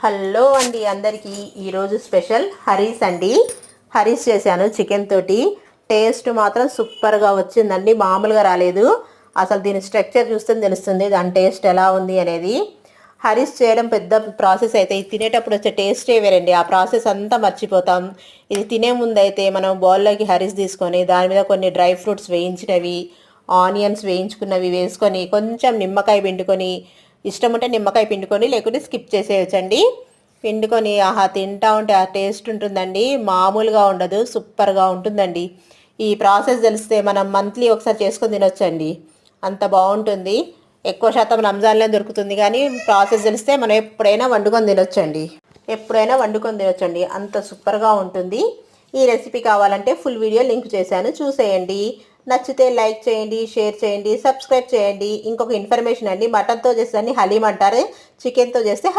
Hello అండి అందరికీ ఈరోజు స్పెషల్ హరీస్ అండి. హరీస్ చేశాను చికెన్ తోటి. టేస్ట్ మాత్రం సూపర్గా వచ్చిందండి, మామూలుగా రాలేదు. అసలు దీని స్ట్రక్చర్ చూస్తే తెలుస్తుంది దాని టేస్ట్ ఎలా ఉంది అనేది. హరీస్ చేయడం పెద్ద ప్రాసెస్ అయితే ఇది తినేటప్పుడు వచ్చే టేస్టే వేరండి. ఆ ప్రాసెస్ అంతా మర్చిపోతాం. ఇది తినే ముందు అయితే మనం బౌల్లోకి హరీస్ తీసుకొని దాని మీద కొన్ని డ్రై ఫ్రూట్స్ వేయించినవి, ఆనియన్స్ వేయించుకున్నవి వేసుకొని కొంచెం నిమ్మకాయ పిండుకొని, ఇష్టం ఉంటే నిమ్మకాయ పిండుకొని లేకుంటే స్కిప్ చేసేయచ్చండి. పిండుకొని ఆహా తింటా ఉంటే ఆ టేస్ట్ ఉంటుందండి, మామూలుగా ఉండదు, సూపర్గా ఉంటుందండి. ఈ ప్రాసెస్ తెలిస్తే మనం మంత్లీ ఒకసారి చేసుకొని తినొచ్చండి, అంత బాగుంటుంది. ఎక్కువ శాతం రంజాన్లో దొరుకుతుంది, కానీ ప్రాసెస్ తెలిస్తే మనం ఎప్పుడైనా వండుకొని తినొచ్చండి. అంత సూపర్గా ఉంటుంది. ఈ రెసిపీ కావాలంటే ఫుల్ వీడియో లింక్ చేశాను, చూసేయండి. నచ్చితే లైక్ చేయండి, షేర్ చేయండి, సబ్స్క్రైబ్ చేయండి. ఇంకొక ఇన్ఫర్మేషన్ అండి, మటన్తో చేస్తే హలీం అంటారు, చికెన్తో చేస్తే